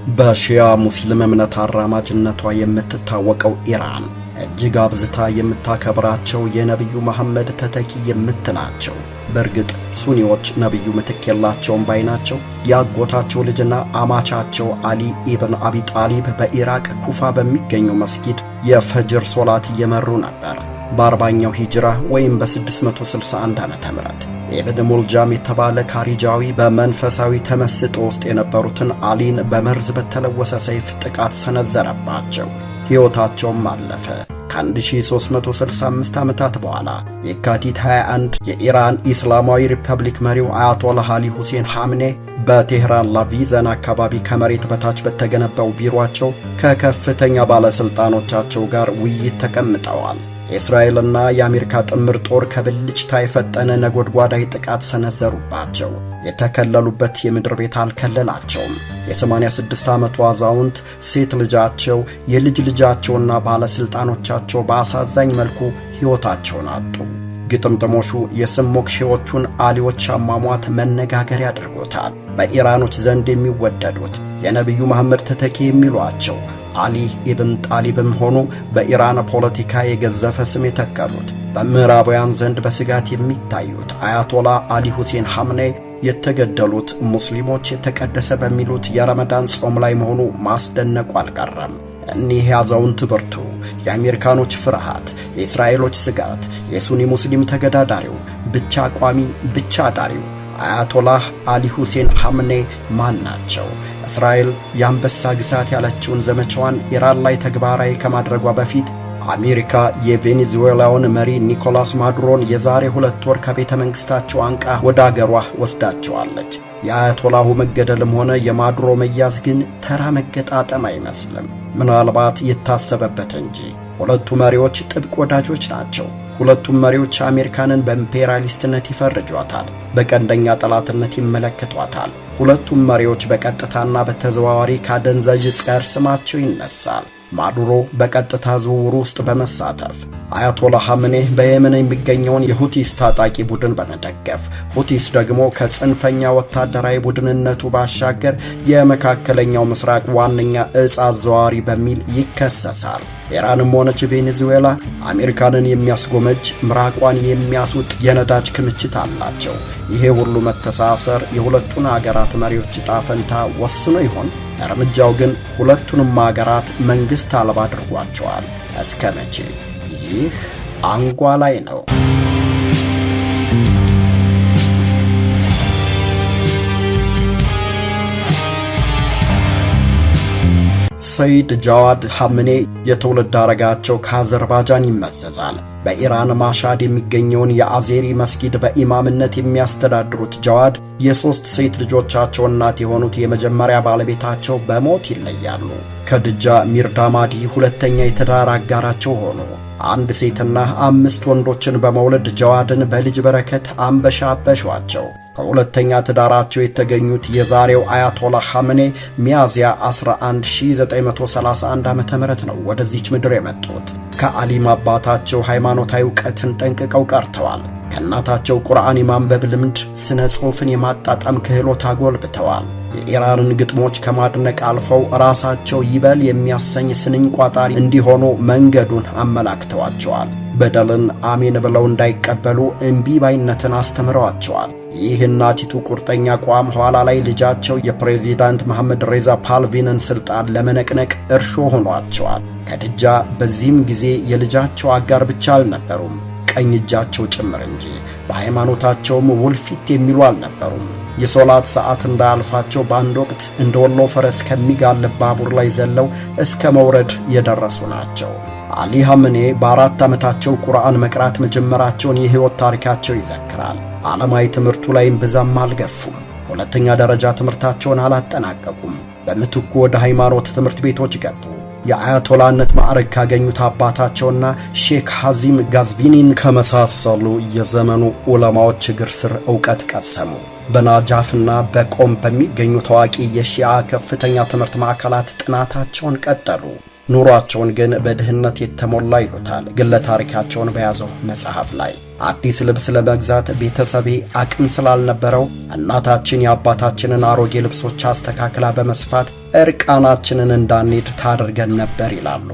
በሺያ ሙስሊም እምነት አራማጅነቷ የምትታወቀው ኢራን እጅግ አብዝታ የምታከብራቸው የነቢዩ መሐመድ ተተኪ የምትላቸው በእርግጥ ሱኒዎች ነቢዩ ምትክ የላቸውም ባይ ናቸው። ያጎታቸው ልጅና አማቻቸው አሊ ኢብን አቢ ጣሊብ በኢራቅ ኩፋ በሚገኘው መስጊድ የፈጅር ሶላት እየመሩ ነበር። በ40ኛው ሂጅራ ወይም በ661 ዓመተ ምህረት ኢብን ሙልጃም የተባለ ካሪጃዊ በመንፈሳዊ ተመስጦ ውስጥ የነበሩትን አሊን በመርዝ በተለወሰ ሰይፍ ጥቃት ሰነዘረባቸው። ሕይወታቸውም አለፈ። ከ1365 ዓመታት በኋላ የካቲት 21 የኢራን ኢስላማዊ ሪፐብሊክ መሪው አያቶላህ አሊ ሁሴን ሐምኔ በቴህራን ላቪዘን አካባቢ ከመሬት በታች በተገነባው ቢሮአቸው ከከፍተኛ ባለሥልጣኖቻቸው ጋር ውይይት ተቀምጠዋል። የእስራኤልና የአሜሪካ ጥምር ጦር ከብልጭታ የፈጠነ ነጎድጓዳዊ ጥቃት ሰነዘሩባቸው። የተከለሉበት የምድር ቤት አልከለላቸውም። የ86 ዓመቱ አዛውንት ሴት ልጃቸው፣ የልጅ ልጃቸውና ባለሥልጣኖቻቸው በአሳዛኝ መልኩ ሕይወታቸውን አጡ። ግጥምጥሞሹ የስም ሞክሼዎቹን አሊዎች አሟሟት መነጋገሪያ አድርጎታል። በኢራኖች ዘንድ የሚወደዱት የነቢዩ መሐመድ ተተኪ የሚሏቸው አሊ ኢብን ጣሊብም ሆኑ በኢራን ፖለቲካ የገዘፈ ስም የተከሉት በምዕራባውያን ዘንድ በስጋት የሚታዩት አያቶላ አሊ ሁሴን ሐምኔ የተገደሉት ሙስሊሞች የተቀደሰ በሚሉት የረመዳን ጾም ላይ መሆኑ ማስደነቁ አልቀረም። እኒህ አዛውንት ብርቱ፣ የአሜሪካኖች ፍርሃት፣ የእስራኤሎች ስጋት፣ የሱኒ ሙስሊም ተገዳዳሪው ብቻ ቋሚ ብቻ ዳሪው አያቶላህ አሊ ሁሴን ሐምኔ ማን ናቸው? እስራኤል የአንበሳ ግሳት ያለችውን ዘመቻዋን ኢራን ላይ ተግባራዊ ከማድረጓ በፊት አሜሪካ የቬኔዙዌላውን መሪ ኒኮላስ ማዱሮን የዛሬ 2 ወር ከቤተ መንግሥታቸው አንቃ ወደ አገሯ ወስዳቸዋለች። የአያቶላሁ መገደልም ሆነ የማዱሮ መያዝ ግን ተራ መገጣጠም አይመስልም፣ ምናልባት የታሰበበት እንጂ። ሁለቱ መሪዎች ጥብቅ ወዳጆች ናቸው። ሁለቱም መሪዎች አሜሪካንን በኢምፔሪያሊስትነት ይፈርጇታል፣ በቀንደኛ ጠላትነት ይመለከቷታል። ሁለቱም መሪዎች በቀጥታና በተዘዋዋሪ ካደንዛዥ ጸር ስማቸው ይነሳል። ማዱሮ በቀጥታ ዝውውር ውስጥ በመሳተፍ አያቶላህ ሐምኔ በየመን የሚገኘውን የሁቲስ ታጣቂ ቡድን በመደገፍ ሁቲስ ደግሞ ከጽንፈኛ ወታደራዊ ቡድንነቱ ባሻገር የመካከለኛው ምስራቅ ዋነኛ ዕፅ አዘዋዋሪ በሚል ይከሰሳል። ኢራንም ሆነች ቬኔዙዌላ አሜሪካንን የሚያስጎመጅ ምራቋን የሚያስውጥ የነዳጅ ክምችት አላቸው። ይሄ ሁሉ መተሳሰር የሁለቱን አገራት መሪዎች ዕጣ ፈንታ ወስኖ ይሆን? እርምጃው ግን ሁለቱንም አገራት መንግሥት አልባ አድርጓቸዋል። እስከ መቼ? ይህ አንጓ ላይ ነው። ሰይድ ጃዋድ ሐምኔ የትውልድ ሐረጋቸው ከአዘርባጃን ይመዘዛል። በኢራን ማሻድ የሚገኘውን የአዜሪ መስጊድ በኢማምነት የሚያስተዳድሩት ጃዋድ የሦስት ሴት ልጆቻቸው እናት የሆኑት የመጀመሪያ ባለቤታቸው በሞት ይለያሉ። ከድጃ ሚርዳማዲ ሁለተኛ የትዳር አጋራቸው ሆኑ። 1 ሴትና 5 ወንዶችን በመውለድ ጃዋድን በልጅ በረከት አንበሻበሿቸው። ከሁለተኛ ትዳራቸው የተገኙት የዛሬው አያቶላህ ሐምኔ ሚያዝያ 11 1931 ዓ.ም ነው ወደዚች ምድር የመጡት። ከአሊም አባታቸው ሃይማኖታዊ ዕውቀትን ጠንቅቀው ቀርተዋል። ከእናታቸው ቁርአን የማንበብ ልምድ፣ ስነ ጽሑፍን የማጣጣም ክህሎት አጎልብተዋል። የኢራንን ግጥሞች ከማድነቅ አልፈው ራሳቸው ይበል የሚያሰኝ ስንኝ ቋጣሪ እንዲሆኑ መንገዱን አመላክተዋቸዋል። በደልን አሜን ብለው እንዳይቀበሉ እምቢ ባይነትን አስተምረዋቸዋል። ይህ እናቲቱ ቁርጠኛ አቋም ኋላ ላይ ልጃቸው የፕሬዚዳንት መሐመድ ሬዛ ፓህላቪንን ሥልጣን ለመነቅነቅ እርሾ ሆኗቸዋል። ከድጃ በዚህም ጊዜ የልጃቸው አጋር ብቻ አልነበሩም፣ ቀኝ እጃቸው ጭምር እንጂ። በሃይማኖታቸውም ውልፊት የሚሉ አልነበሩም። የሶላት ሰዓት እንዳያልፋቸው በአንድ ወቅት እንደ ወሎ ፈረስ ከሚጋልብ ባቡር ላይ ዘለው እስከ መውረድ የደረሱ ናቸው። አሊ ሐምኔ በ4 ዓመታቸው ቁርአን መቅራት መጀመራቸውን የሕይወት ታሪካቸው ይዘክራል። ዓለማዊ ትምህርቱ ላይም ብዛም አልገፉም። ሁለተኛ ደረጃ ትምህርታቸውን አላጠናቀቁም። በምትኩ ወደ ሃይማኖት ትምህርት ቤቶች ገቡ። የአያቶላነት ማዕረግ ካገኙት አባታቸውና ሼክ ሐዚም ጋዝቪኒን ከመሳሰሉ የዘመኑ ዑለማዎች እግር ስር ዕውቀት ቀሰሙ። በናጃፍና በቆም በሚገኙ ታዋቂ የሺዓ ከፍተኛ ትምህርት ማዕከላት ጥናታቸውን ቀጠሉ። ኑሯቸውን ግን በድህነት የተሞላ ይሉታል ግለ ታሪካቸውን በያዘው መጽሐፍ ላይ። አዲስ ልብስ ለመግዛት ቤተሰቤ አቅም ስላልነበረው እናታችን የአባታችንን አሮጌ ልብሶች አስተካክላ በመስፋት እርቃናችንን እንዳንሄድ ታደርገን ነበር ይላሉ።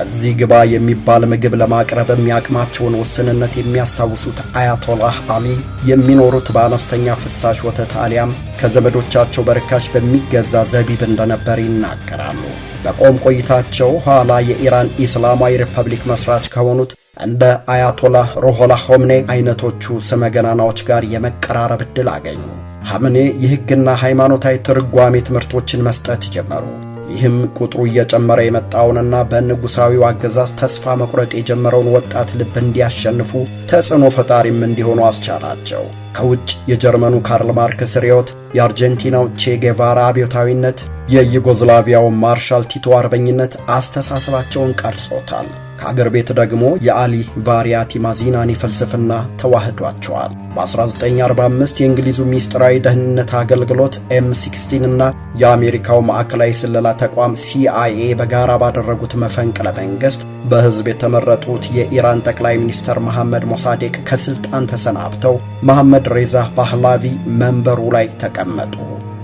እዚህ ግባ የሚባል ምግብ ለማቅረብ የሚያቅማቸውን ውስንነት የሚያስታውሱት አያቶላህ አሊ የሚኖሩት በአነስተኛ ፍሳሽ ወተት አሊያም ከዘመዶቻቸው በርካሽ በሚገዛ ዘቢብ እንደነበር ይናገራሉ። በቆም ቆይታቸው ኋላ የኢራን ኢስላማዊ ሪፐብሊክ መስራች ከሆኑት እንደ አያቶላህ ሩሆላህ ሆምኔ አይነቶቹ ስመገናናዎች ጋር የመቀራረብ ዕድል አገኙ። ሐምኔ የሕግና ሃይማኖታዊ ትርጓሜ ትምህርቶችን መስጠት ጀመሩ። ይህም ቁጥሩ እየጨመረ የመጣውንና በንጉሳዊው አገዛዝ ተስፋ መቁረጥ የጀመረውን ወጣት ልብ እንዲያሸንፉ ተጽዕኖ ፈጣሪም እንዲሆኑ አስቻላቸው። ከውጭ የጀርመኑ ካርል ማርክስ ርዕዮት፣ የአርጀንቲናው ቼ ጌቫራ አብዮታዊነት፣ የዩጎዝላቪያው ማርሻል ቲቶ አርበኝነት አስተሳሰባቸውን ቀርጾታል። ከአገር ቤት ደግሞ የአሊ ቫሪያቲ ማዚናኒ ፍልስፍና ተዋህዷቸዋል። በ1945 የእንግሊዙ ሚስጥራዊ ደህንነት አገልግሎት M16 እና የአሜሪካው ማዕከላዊ ስለላ ተቋም CIA በጋራ ባደረጉት መፈንቅለ መንግሥት በሕዝብ የተመረጡት የኢራን ጠቅላይ ሚኒስትር መሐመድ ሞሳዴቅ ከስልጣን ተሰናብተው መሐመድ ሬዛ ፓህላቪ መንበሩ ላይ ተቀመጡ።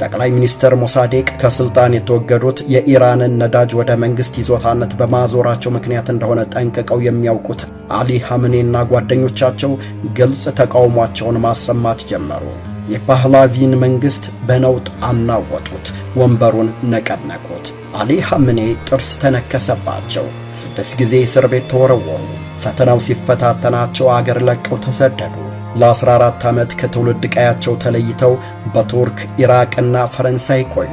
ጠቅላይ ሚኒስትር ሞሳዴቅ ከስልጣን የተወገዱት የኢራንን ነዳጅ ወደ መንግስት ይዞታነት በማዞራቸው ምክንያት እንደሆነ ጠንቅቀው የሚያውቁት አሊ ሐምኔና ጓደኞቻቸው ግልጽ ተቃውሟቸውን ማሰማት ጀመሩ። የፓህላቪን መንግስት በነውጥ አናወጡት፣ ወንበሩን ነቀነቁት። አሊ ሐምኔ ጥርስ ተነከሰባቸው። 6 ጊዜ እስር ቤት ተወረወሩ። ፈተናው ሲፈታተናቸው አገር ለቀው ተሰደዱ። ለ14 ዓመት ከትውልድ ቀያቸው ተለይተው በቱርክ ኢራቅና ፈረንሳይ ቆዩ።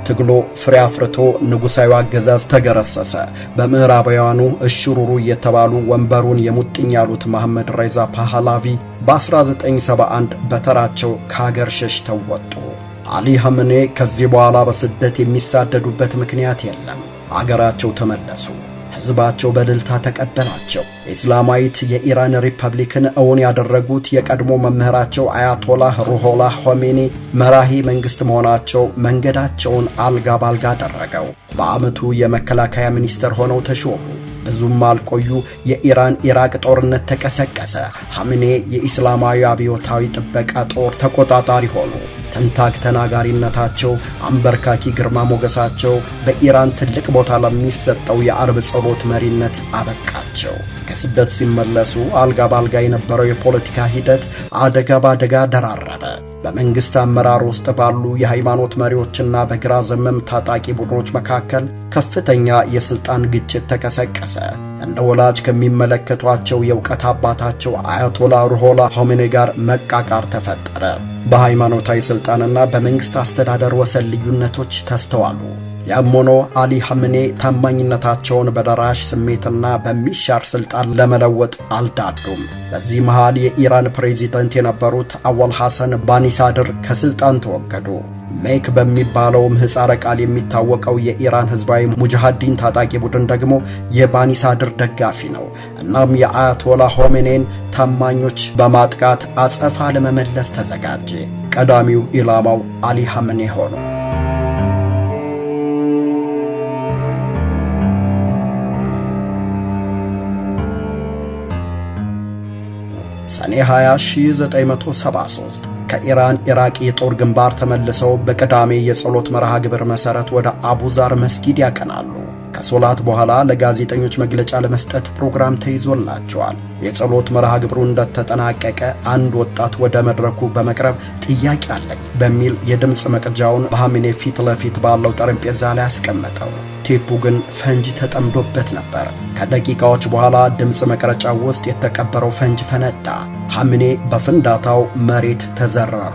ትግሎ ፍሬ አፍርቶ ንጉሣዊ አገዛዝ ተገረሰሰ። በምዕራባውያኑ እሽሩሩ እየተባሉ ወንበሩን የሙጥኝ ያሉት መሐመድ ሬዛ ፓህላቪ በ1971 በተራቸው ከሀገር ሸሽተው ወጡ። አሊ ሐምኔ ከዚህ በኋላ በስደት የሚሳደዱበት ምክንያት የለም። አገራቸው ተመለሱ። ሕዝባቸው በእልልታ ተቀበላቸው። ኢስላማዊት የኢራን ሪፐብሊክን እውን ያደረጉት የቀድሞ መምህራቸው አያቶላህ ሩሆላህ ሆሜኒ መራሂ መንግሥት መሆናቸው መንገዳቸውን አልጋ ባልጋ አደረገው። በዓመቱ የመከላከያ ሚኒስትር ሆነው ተሾሙ። ብዙም አልቆዩ። የኢራን ኢራቅ ጦርነት ተቀሰቀሰ። ሐምኔ የኢስላማዊ አብዮታዊ ጥበቃ ጦር ተቆጣጣሪ ሆኑ። ትንታግ ተናጋሪነታቸው፣ አንበርካኪ ግርማ ሞገሳቸው በኢራን ትልቅ ቦታ ለሚሰጠው የአርብ ጸሎት መሪነት አበቃቸው። ከስደት ሲመለሱ አልጋ ባልጋ የነበረው የፖለቲካ ሂደት አደጋ ባደጋ ደራረበ። በመንግስት አመራር ውስጥ ባሉ የሃይማኖት መሪዎችና በግራ ዘመም ታጣቂ ቡድኖች መካከል ከፍተኛ የስልጣን ግጭት ተቀሰቀሰ። እንደ ወላጅ ከሚመለከቷቸው የእውቀት አባታቸው አያቶላ ሩሆላህ ሆሜኒ ጋር መቃቃር ተፈጠረ። በሃይማኖታዊ ስልጣንና በመንግስት አስተዳደር ወሰን ልዩነቶች ተስተዋሉ። ያም ሆኖ አሊ ሐምኔ ታማኝነታቸውን በደራሽ ስሜትና በሚሻር ስልጣን ለመለወጥ አልዳዱም። በዚህ መሃል የኢራን ፕሬዚደንት የነበሩት አወል ሐሰን ባኒሳድር ከስልጣን ተወገዱ። ሜክ በሚባለው ምህጻረ ቃል የሚታወቀው የኢራን ህዝባዊ ሙጃሂዲን ታጣቂ ቡድን ደግሞ የባኒሳድር ደጋፊ ነው። እናም የአያቶላ ሆሜኔን ታማኞች በማጥቃት አጸፋ ለመመለስ ተዘጋጀ። ቀዳሚው ኢላማው አሊ ሐምኔ ሆኑ። ሰኔ 20 1973 ከኢራን ኢራቅ የጦር ግንባር ተመልሰው በቅዳሜ የጸሎት መርሃ ግብር መሠረት ወደ አቡዛር መስጊድ ያቀናሉ። ከሶላት በኋላ ለጋዜጠኞች መግለጫ ለመስጠት ፕሮግራም ተይዞላቸዋል። የጸሎት መርሃ ግብሩ እንደተጠናቀቀ አንድ ወጣት ወደ መድረኩ በመቅረብ ጥያቄ አለኝ በሚል የድምፅ መቅጃውን በሐምኔ ፊት ለፊት ባለው ጠረጴዛ ላይ አስቀመጠው። ቴፑ ግን ፈንጂ ተጠምዶበት ነበር። ከደቂቃዎች በኋላ ድምፅ መቅረጫው ውስጥ የተቀበረው ፈንጂ ፈነዳ። ሐምኔ በፍንዳታው መሬት ተዘረሩ።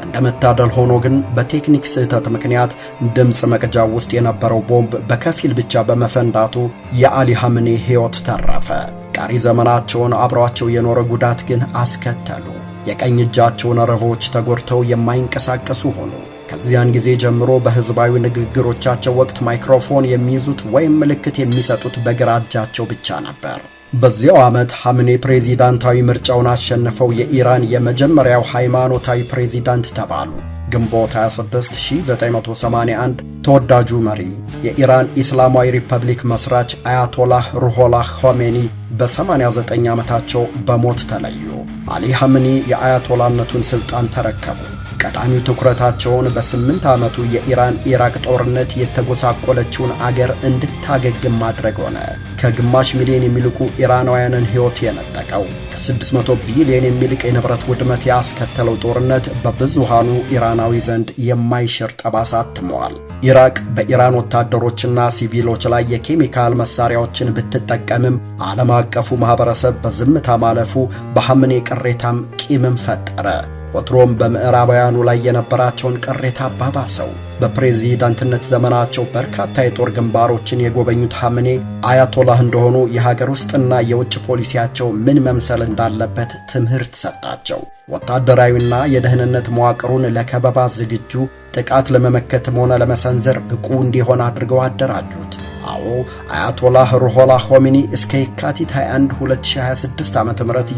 እንደመታደል ሆኖ ግን በቴክኒክ ስህተት ምክንያት ድምፅ መቅጃው ውስጥ የነበረው ቦምብ በከፊል ብቻ በመፈንዳቱ የአሊ ሐምኔ ሕይወት ተረፈ። ቀሪ ዘመናቸውን አብሯቸው የኖረ ጉዳት ግን አስከተሉ። የቀኝ እጃቸው ነርቮች ተጎድተው የማይንቀሳቀሱ ሆኑ። ከዚያን ጊዜ ጀምሮ በሕዝባዊ ንግግሮቻቸው ወቅት ማይክሮፎን የሚይዙት ወይም ምልክት የሚሰጡት በግራ እጃቸው ብቻ ነበር። በዚያው ዓመት ሐምኔ ፕሬዚዳንታዊ ምርጫውን አሸንፈው የኢራን የመጀመሪያው ሃይማኖታዊ ፕሬዚዳንት ተባሉ። ግንቦት 26 1981 ተወዳጁ መሪ የኢራን ኢስላማዊ ሪፐብሊክ መስራች አያቶላህ ሩሆላህ ሆሜኒ በ89 ዓመታቸው በሞት ተለዩ። አሊ ሐምኒ የአያቶላነቱን ሥልጣን ተረከቡ። ቀዳሚው ትኩረታቸውን በ8 ዓመቱ የኢራን ኢራቅ ጦርነት የተጎሳቆለችውን አገር እንድታገግም ማድረግ ሆነ። ከግማሽ ሚሊዮን የሚልቁ ኢራናውያንን ሕይወት የነጠቀው ከ600 ቢሊዮን የሚልቅ የንብረት ውድመት ያስከተለው ጦርነት በብዙሃኑ ኢራናዊ ዘንድ የማይሽር ጠባሳ አትመዋል። ኢራቅ በኢራን ወታደሮችና ሲቪሎች ላይ የኬሚካል መሳሪያዎችን ብትጠቀምም ዓለም አቀፉ ማኅበረሰብ በዝምታ ማለፉ በሐምኔ ቅሬታም ቂምም ፈጠረ። ወትሮም በምዕራባውያኑ ላይ የነበራቸውን ቅሬታ አባባሰው። በፕሬዚዳንትነት ዘመናቸው በርካታ የጦር ግንባሮችን የጎበኙት ሐምኔ አያቶላህ እንደሆኑ የሀገር ውስጥና የውጭ ፖሊሲያቸው ምን መምሰል እንዳለበት ትምህርት ሰጣቸው። ወታደራዊና የደህንነት መዋቅሩን ለከበባ ዝግጁ፣ ጥቃት ለመመከትም ሆነ ለመሰንዘር ብቁ እንዲሆን አድርገው አደራጁት። አዎ አያቶላህ ሩሆላህ ሆሜኒ እስከ የካቲት 21 2026 ዓ.ም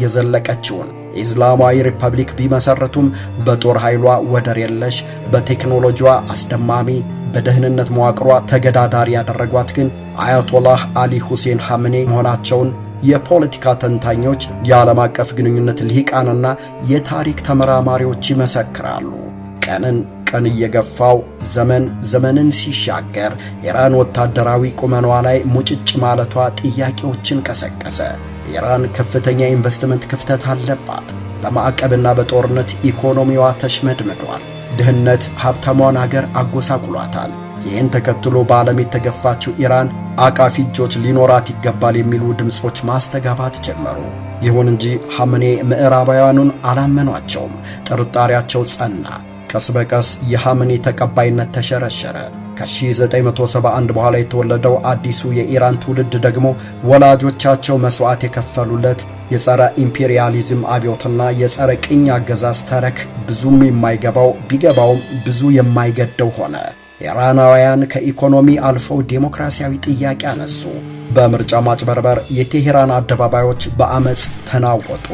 የዘለቀችውን ኢስላማዊ ሪፐብሊክ ቢመሰርቱም በጦር ኃይሏ ወደር የለሽ፣ በቴክኖሎጂዋ አስደማሚ፣ በደህንነት መዋቅሯ ተገዳዳሪ ያደረጓት ግን አያቶላህ አሊ ሁሴን ሐምኔ መሆናቸውን የፖለቲካ ተንታኞች፣ የዓለም አቀፍ ግንኙነት ልሂቃንና የታሪክ ተመራማሪዎች ይመሰክራሉ። ቀንን ቀን እየገፋው ዘመንን ሲሻገር ኢራን ወታደራዊ ቁመኗ ላይ ሙጭጭ ማለቷ ጥያቄዎችን ቀሰቀሰ። ኢራን ከፍተኛ ኢንቨስትመንት ክፍተት አለባት። በማዕቀብና በጦርነት ኢኮኖሚዋ ተሽመድምዷል። ድህነት ሀብታሟን አገር አጎሳቁሏታል። ይህን ተከትሎ በዓለም የተገፋችው ኢራን አቃፊ እጆች ሊኖራት ይገባል የሚሉ ድምጾች ማስተጋባት ጀመሩ። ይሁን እንጂ ሐምኔ ምዕራባውያኑን አላመኗቸውም። ጥርጣሬያቸው ጸና። ቀስ በቀስ የሐምኔ ተቀባይነት ተሸረሸረ። ከ1971 በኋላ የተወለደው አዲሱ የኢራን ትውልድ ደግሞ ወላጆቻቸው መስዋዕት የከፈሉለት የጸረ ኢምፔሪያሊዝም አብዮትና የጸረ ቅኝ አገዛዝ ተረክ ብዙም የማይገባው ቢገባውም ብዙ የማይገደው ሆነ። ኢራናውያን ከኢኮኖሚ አልፈው ዴሞክራሲያዊ ጥያቄ አነሱ። በምርጫ ማጭበርበር የቴሄራን አደባባዮች በአመፅ ተናወጡ።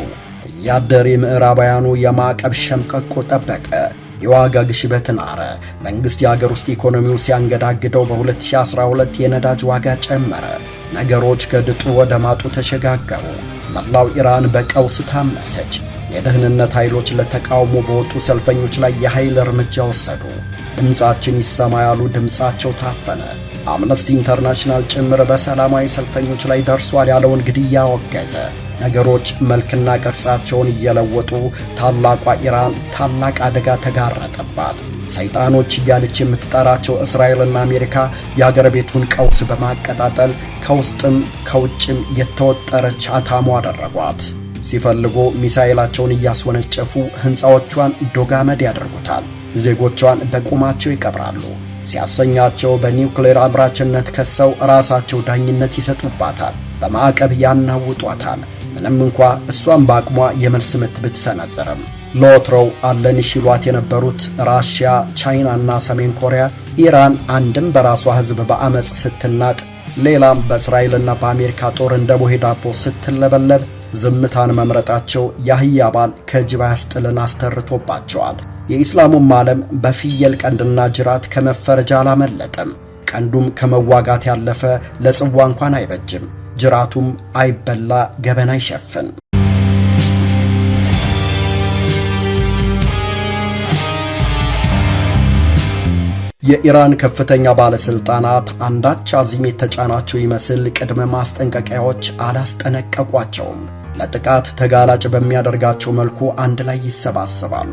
እያደር የምዕራባውያኑ የማዕቀብ ሸምቀቆ ጠበቀ። የዋጋ ግሽበትን አረ። መንግሥት የአገር ውስጥ ኢኮኖሚው ሲያንገዳግደው በ2012 የነዳጅ ዋጋ ጨመረ። ነገሮች ከድጡ ወደ ማጡ ተሸጋገሩ። መላው ኢራን በቀውስ ታመሰች። የደህንነት ኃይሎች ለተቃውሞ በወጡ ሰልፈኞች ላይ የኃይል እርምጃ ወሰዱ። ድምፃችን ይሰማ ያሉ ድምፃቸው ታፈነ። አምነስቲ ኢንተርናሽናል ጭምር በሰላማዊ ሰልፈኞች ላይ ደርሷል ያለውን ግድያ ወገዘ። ነገሮች መልክና ቅርጻቸውን እየለወጡ ታላቋ ኢራን ታላቅ አደጋ ተጋረጠባት። ሰይጣኖች እያለች የምትጠራቸው እስራኤልና አሜሪካ የአገር ቤቱን ቀውስ በማቀጣጠል ከውስጥም ከውጭም የተወጠረች አታሞ አደረጓት። ሲፈልጉ ሚሳኤላቸውን እያስወነጨፉ ሕንፃዎቿን ዶጋመድ ያደርጉታል። ዜጎቿን በቁማቸው ይቀብራሉ። ሲያሰኛቸው በኒውክሌር አምራችነት ከሰው ራሳቸው ዳኝነት ይሰጡባታል። በማዕቀብ ያናውጧታል። ምንም እንኳ እሷን በአቅሟ የመልስ ምት ብትሰነዘርም ለወትሮው አለን ይሽሏት የነበሩት ራሽያ፣ ቻይናና ሰሜን ኮሪያ ኢራን አንድም በራሷ ሕዝብ በአመፅ ስትናጥ፣ ሌላም በእስራኤልና በአሜሪካ ጦር እንደ ቦሄ ዳቦ ስትለበለብ ዝምታን መምረጣቸው ያህያ ባል ከጅብ ያስጥልን አስተርቶባቸዋል። የኢስላሙም ዓለም በፍየል ቀንድና ጅራት ከመፈረጃ አላመለጠም። ቀንዱም ከመዋጋት ያለፈ ለጽዋ እንኳን አይበጅም። ጅራቱም አይበላ ገበና አይሸፍን። የኢራን ከፍተኛ ባለስልጣናት አንዳች አዚም የተጫናቸው ይመስል ቅድመ ማስጠንቀቂያዎች አላስጠነቀቋቸውም። ለጥቃት ተጋላጭ በሚያደርጋቸው መልኩ አንድ ላይ ይሰባሰባሉ።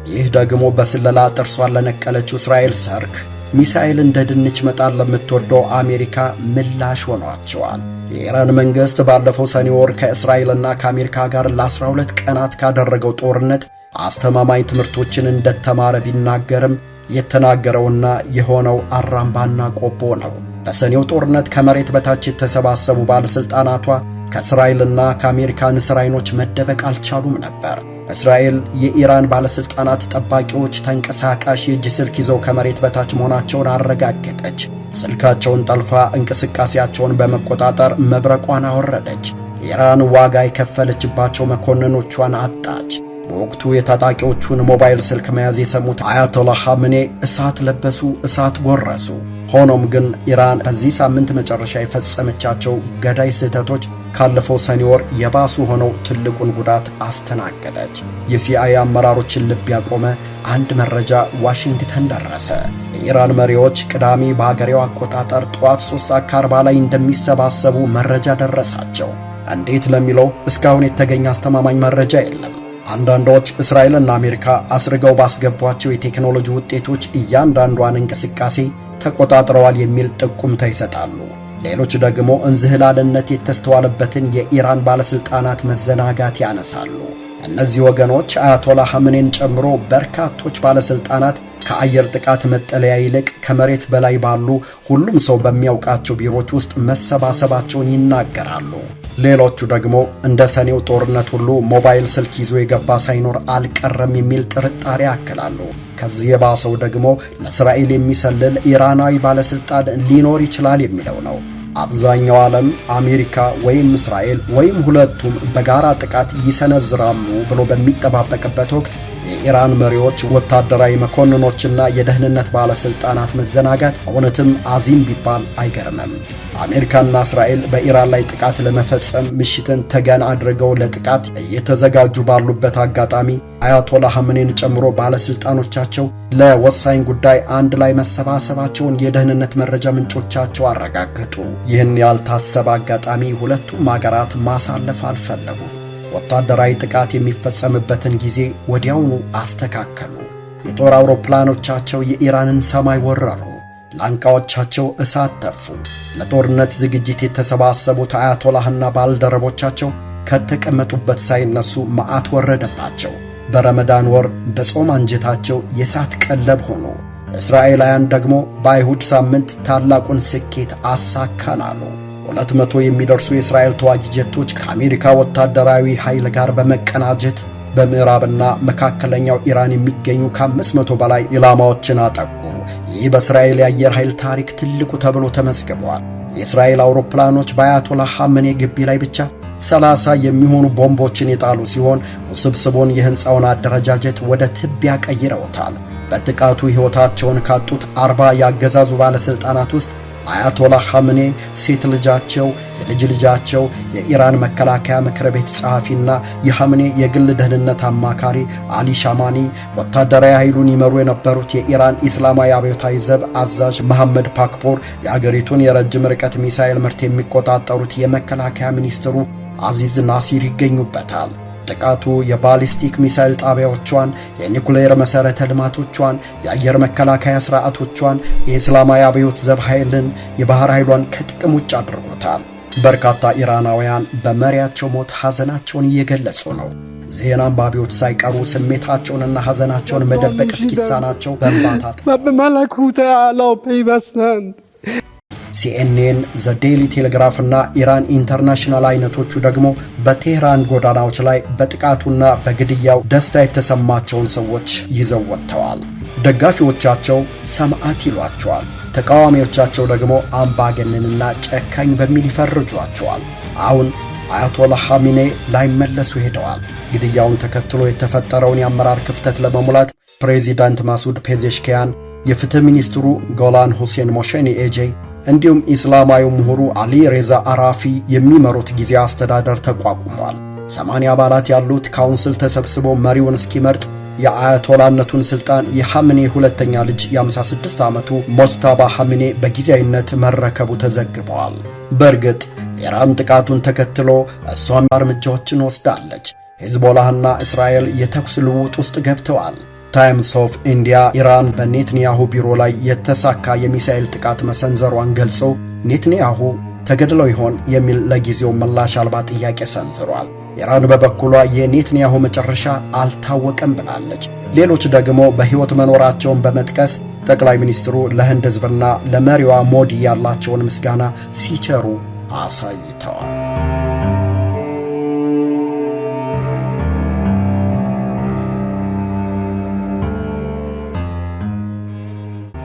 ይህ ደግሞ በስለላ ጥርሷን ለነቀለችው እስራኤል ሰርክ ሚሳኤል እንደ ድንች መጣል ለምትወደው አሜሪካ ምላሽ ሆኗቸዋል። የኢራን መንግሥት ባለፈው ሰኔ ወር ከእስራኤልና ከአሜሪካ ጋር ለ12 ቀናት ካደረገው ጦርነት አስተማማኝ ትምህርቶችን እንደተማረ ቢናገርም የተናገረውና የሆነው አራምባና ቆቦ ነው። በሰኔው ጦርነት ከመሬት በታች የተሰባሰቡ ባለሥልጣናቷ ከእስራኤልና ከአሜሪካ ንስር ዓይኖች መደበቅ አልቻሉም ነበር። እስራኤል የኢራን ባለሥልጣናት ጠባቂዎች ተንቀሳቃሽ የእጅ ስልክ ይዘው ከመሬት በታች መሆናቸውን አረጋገጠች። ስልካቸውን ጠልፋ እንቅስቃሴያቸውን በመቆጣጠር መብረቋን አወረደች። ኢራን ዋጋ የከፈለችባቸው መኮንኖቿን አጣች። በወቅቱ የታጣቂዎቹን ሞባይል ስልክ መያዝ የሰሙት አያቶላህ ሐምኔ እሳት ለበሱ፣ እሳት ጎረሱ። ሆኖም ግን ኢራን በዚህ ሳምንት መጨረሻ የፈጸመቻቸው ገዳይ ስህተቶች ካለፈው ሰኔ ወር የባሱ ሆነው ትልቁን ጉዳት አስተናገደች። የሲአይኤ አመራሮችን ልብ ያቆመ አንድ መረጃ ዋሽንግተን ደረሰ። የኢራን መሪዎች ቅዳሜ በሀገሬው አቆጣጠር ጠዋት 3:40 ላይ እንደሚሰባሰቡ መረጃ ደረሳቸው። እንዴት ለሚለው እስካሁን የተገኘ አስተማማኝ መረጃ የለም። አንዳንዶች እስራኤልና አሜሪካ አስርገው ባስገቧቸው የቴክኖሎጂ ውጤቶች እያንዳንዷን እንቅስቃሴ ተቆጣጥረዋል የሚል ጥቁምታ ይሰጣሉ። ሌሎች ደግሞ እንዝህላልነት የተስተዋለበትን የኢራን ባለስልጣናት መዘናጋት ያነሳሉ። እነዚህ ወገኖች አያቶላ ሐምኔን ጨምሮ በርካቶች ባለስልጣናት ከአየር ጥቃት መጠለያ ይልቅ ከመሬት በላይ ባሉ ሁሉም ሰው በሚያውቃቸው ቢሮዎች ውስጥ መሰባሰባቸውን ይናገራሉ። ሌሎቹ ደግሞ እንደ ሰኔው ጦርነት ሁሉ ሞባይል ስልክ ይዞ የገባ ሳይኖር አልቀረም የሚል ጥርጣሬ ያክላሉ። ከዚህ የባሰው ደግሞ ለእስራኤል የሚሰልል ኢራናዊ ባለስልጣን ሊኖር ይችላል የሚለው ነው። አብዛኛው ዓለም አሜሪካ ወይም እስራኤል ወይም ሁለቱም በጋራ ጥቃት ይሰነዝራሉ ብሎ በሚጠባበቅበት ወቅት የኢራን መሪዎች፣ ወታደራዊ መኮንኖችና የደህንነት ባለስልጣናት መዘናጋት እውነትም አዚም ቢባል አይገርምም። አሜሪካና እስራኤል በኢራን ላይ ጥቃት ለመፈጸም ምሽትን ተገን አድርገው ለጥቃት እየተዘጋጁ ባሉበት አጋጣሚ አያቶላ ሐምኔን ጨምሮ ባለስልጣኖቻቸው ለወሳኝ ጉዳይ አንድ ላይ መሰባሰባቸውን የደህንነት መረጃ ምንጮቻቸው አረጋገጡ። ይህን ያልታሰበ አጋጣሚ ሁለቱም አገራት ማሳለፍ አልፈለጉም። ወታደራዊ ጥቃት የሚፈጸምበትን ጊዜ ወዲያውኑ አስተካከሉ። የጦር አውሮፕላኖቻቸው የኢራንን ሰማይ ወረሩ። ላንቃዎቻቸው እሳት ተፉ። ለጦርነት ዝግጅት የተሰባሰቡት አያቶላህና ባልደረቦቻቸው ከተቀመጡበት ሳይነሱ መዓት ወረደባቸው። በረመዳን ወር በጾም አንጀታቸው የእሳት ቀለብ ሆኑ። እስራኤላውያን ደግሞ በአይሁድ ሳምንት ታላቁን ስኬት አሳካን አሉ። 200 የሚደርሱ የእስራኤል ተዋጊ ጀቶች ከአሜሪካ ወታደራዊ ኃይል ጋር በመቀናጀት በምዕራብና መካከለኛው ኢራን የሚገኙ ከ500 በላይ ኢላማዎችን አጠቁ። ይህ በእስራኤል የአየር ኃይል ታሪክ ትልቁ ተብሎ ተመዝግቧል። የእስራኤል አውሮፕላኖች በአያቶላህ ሐምኔ ግቢ ላይ ብቻ 30 የሚሆኑ ቦምቦችን የጣሉ ሲሆን ውስብስቡን የሕንፃውን አደረጃጀት ወደ ትቢያ ቀይረውታል። በጥቃቱ ሕይወታቸውን ካጡት 40 ያገዛዙ ባለሥልጣናት ውስጥ አያቶላህ ሐምኔ፣ ሴት ልጃቸው፣ የልጅ ልጃቸው፣ የኢራን መከላከያ ምክር ቤት ጸሐፊና የሐምኔ የግል ደህንነት አማካሪ አሊ ሻማኒ፣ ወታደራዊ ኃይሉን ይመሩ የነበሩት የኢራን ኢስላማዊ አብዮታዊ ዘብ አዛዥ መሐመድ ፓክፖር፣ የአገሪቱን የረጅም ርቀት ሚሳኤል ምርት የሚቆጣጠሩት የመከላከያ ሚኒስትሩ አዚዝ ናሲር ይገኙበታል። ጥቃቱ የባሊስቲክ ሚሳኤል ጣቢያዎቿን፣ የኒኩሌር መሠረተ ልማቶቿን፣ የአየር መከላከያ ሥርዓቶቿን፣ የእስላማዊ አብዮት ዘብ ኃይልን፣ የባሕር ኃይሏን ከጥቅም ውጭ አድርጎታል። በርካታ ኢራናውያን በመሪያቸው ሞት ሐዘናቸውን እየገለጹ ነው። ዜና አንባቢዎች ሳይቀሩ ስሜታቸውንና ሐዘናቸውን መደበቅ እስኪሳናቸው በእንባታት ሲኤንኤን፣ ዘ ዴይሊ ቴሌግራፍ እና ኢራን ኢንተርናሽናል አይነቶቹ ደግሞ በቴህራን ጎዳናዎች ላይ በጥቃቱና በግድያው ደስታ የተሰማቸውን ሰዎች ይዘው ወጥተዋል። ደጋፊዎቻቸው ሰማዕት ይሏቸዋል። ተቃዋሚዎቻቸው ደግሞ አምባገነንና ጨካኝ በሚል ይፈርጇቸዋል። አሁን አያቶላህ ሐምኔ ላይመለሱ ሄደዋል። ግድያውን ተከትሎ የተፈጠረውን የአመራር ክፍተት ለመሙላት ፕሬዚዳንት ማሱድ ፔዜሽኪያን፣ የፍትህ ሚኒስትሩ ጎላን ሁሴን ሞሼኒ ኤጄ እንዲሁም ኢስላማዊ ምሁሩ አሊ ሬዛ አራፊ የሚመሩት ጊዜ አስተዳደር ተቋቁሟል። 80 አባላት ያሉት ካውንስል ተሰብስቦ መሪውን እስኪመርጥ የአያቶላነቱን ስልጣን የሐምኔ ሁለተኛ ልጅ የ56 ዓመቱ ሞጅታባ ሐምኔ በጊዜያዊነት መረከቡ ተዘግበዋል። በእርግጥ ኢራን ጥቃቱን ተከትሎ እሷም እርምጃዎችን ወስዳለች። ሂዝቦላህና እስራኤል የተኩስ ልውውጥ ውስጥ ገብተዋል። ታይምስ ኦፍ ኢንዲያ ኢራን በኔትንያሁ ቢሮ ላይ የተሳካ የሚሳኤል ጥቃት መሰንዘሯን ገልጾ ኔትንያሁ ተገድለው ይሆን የሚል ለጊዜው ምላሽ አልባ ጥያቄ ሰንዝሯል። ኢራን በበኩሏ የኔትንያሁ መጨረሻ አልታወቀም ብላለች። ሌሎች ደግሞ በሕይወት መኖራቸውን በመጥቀስ ጠቅላይ ሚኒስትሩ ለህንድ ሕዝብና ለመሪዋ ሞዲ ያላቸውን ምስጋና ሲቸሩ አሳይተዋል።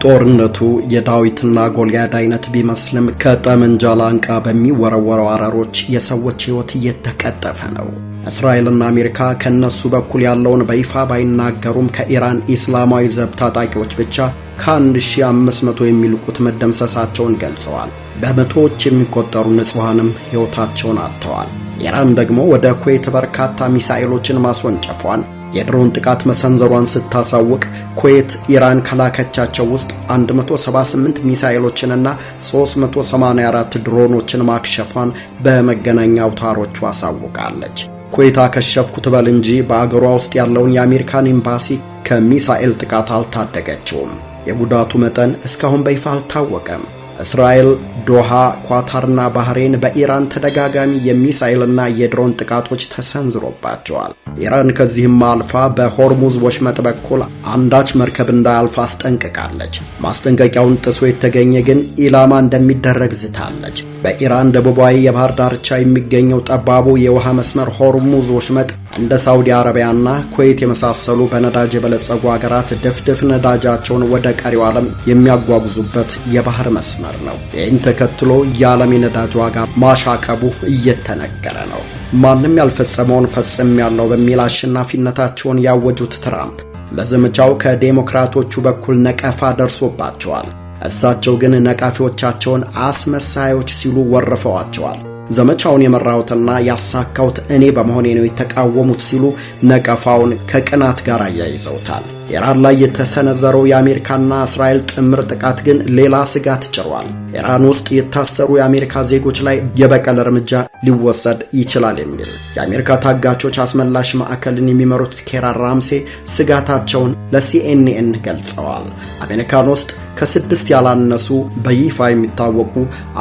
ጦርነቱ የዳዊትና ጎልያድ አይነት ቢመስልም ከጠመንጃ ላንቃ በሚወረወረው አረሮች የሰዎች ሕይወት እየተቀጠፈ ነው። እስራኤልና አሜሪካ ከነሱ በኩል ያለውን በይፋ ባይናገሩም ከኢራን ኢስላማዊ ዘብ ታጣቂዎች ብቻ ከ1500 የሚልቁት መደምሰሳቸውን ገልጸዋል። በመቶዎች የሚቆጠሩ ንጹሃንም ሕይወታቸውን አጥተዋል። ኢራን ደግሞ ወደ ኩዌት በርካታ ሚሳኤሎችን ማስወንጨፏን የድሮን ጥቃት መሰንዘሯን ስታሳውቅ ኩዌት ኢራን ከላከቻቸው ውስጥ 178 ሚሳኤሎችንና 384 ድሮኖችን ማክሸፏን በመገናኛ አውታሮቿ አሳውቃለች። ኩዌት አከሸፍኩት በል እንጂ በአገሯ ውስጥ ያለውን የአሜሪካን ኤምባሲ ከሚሳኤል ጥቃት አልታደገችውም። የጉዳቱ መጠን እስካሁን በይፋ አልታወቀም። እስራኤል፣ ዶሃ፣ ኳታርና ባህሬን በኢራን ተደጋጋሚ የሚሳኤልና የድሮን ጥቃቶች ተሰንዝሮባቸዋል። ኢራን ከዚህም አልፋ በሆርሙዝ ወሽመጥ በኩል አንዳች መርከብ እንዳያልፍ አስጠንቅቃለች። ማስጠንቀቂያውን ጥሶ የተገኘ ግን ኢላማ እንደሚደረግ ዝታለች። በኢራን ደቡባዊ የባህር ዳርቻ የሚገኘው ጠባቡ የውሃ መስመር ሆርሙዝ ወሽመጥ እንደ ሳውዲ አረቢያና ኩዌት የመሳሰሉ በነዳጅ የበለጸጉ ሀገራት ድፍድፍ ነዳጃቸውን ወደ ቀሪው ዓለም የሚያጓጉዙበት የባህር መስመር ነው። ይህን ተከትሎ የዓለም የነዳጅ ዋጋ ማሻቀቡ እየተነገረ ነው። ማንም ያልፈጸመውን ፈጽሜያለሁ በሚል አሸናፊነታቸውን ያወጁት ትራምፕ በዘመቻው ከዴሞክራቶቹ በኩል ነቀፋ ደርሶባቸዋል። እሳቸው ግን ነቃፊዎቻቸውን አስመሳዮች ሲሉ ወርፈዋቸዋል። ዘመቻውን የመራሁትና ያሳካሁት እኔ በመሆኔ ነው የተቃወሙት ሲሉ ነቀፋውን ከቅናት ጋር አያይዘውታል። ኢራን ላይ የተሰነዘረው የአሜሪካና እስራኤል ጥምር ጥቃት ግን ሌላ ስጋት ጭሯል። ኢራን ውስጥ የታሰሩ የአሜሪካ ዜጎች ላይ የበቀል እርምጃ ሊወሰድ ይችላል የሚል የአሜሪካ ታጋቾች አስመላሽ ማዕከልን የሚመሩት ኬራ ራምሴ ስጋታቸውን ለሲኤንኤን ገልጸዋል። አሜሪካን ውስጥ ከ6 ያላነሱ በይፋ የሚታወቁ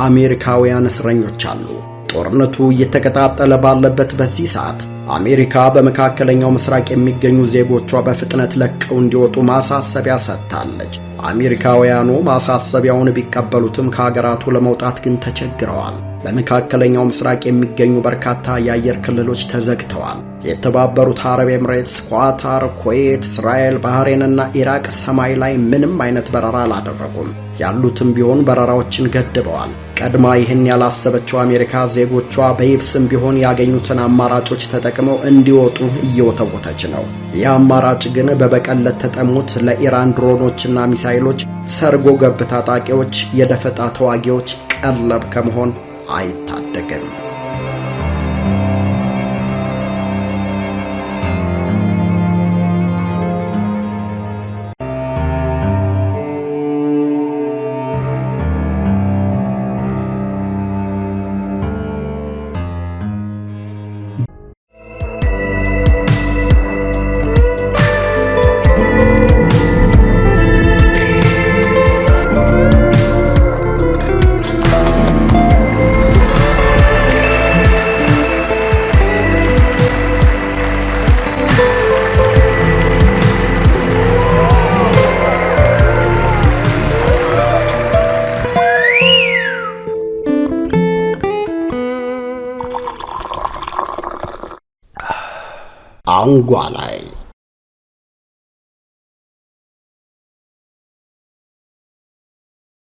አሜሪካውያን እስረኞች አሉ። ጦርነቱ እየተቀጣጠለ ባለበት በዚህ ሰዓት አሜሪካ በመካከለኛው ምስራቅ የሚገኙ ዜጎቿ በፍጥነት ለቀው እንዲወጡ ማሳሰቢያ ሰጥታለች። አሜሪካውያኑ ማሳሰቢያውን ቢቀበሉትም ከሀገራቱ ለመውጣት ግን ተቸግረዋል። በመካከለኛው ምስራቅ የሚገኙ በርካታ የአየር ክልሎች ተዘግተዋል። የተባበሩት አረብ ኤምሬትስ፣ ኳታር፣ ኩዌት፣ እስራኤል፣ ባህሬንና ኢራቅ ሰማይ ላይ ምንም አይነት በረራ አላደረጉም። ያሉትም ቢሆን በረራዎችን ገድበዋል። ቀድማ ይህን ያላሰበችው አሜሪካ ዜጎቿ በየብስም ቢሆን ያገኙትን አማራጮች ተጠቅመው እንዲወጡ እየወተወተች ነው። ይህ አማራጭ ግን በበቀል ለተጠሙት ለኢራን ድሮኖችና ሚሳኤሎች፣ ሰርጎ ገብ ታጣቂዎች፣ የደፈጣ ተዋጊዎች ቀለብ ከመሆን አይታደግም። አንጓ ላይ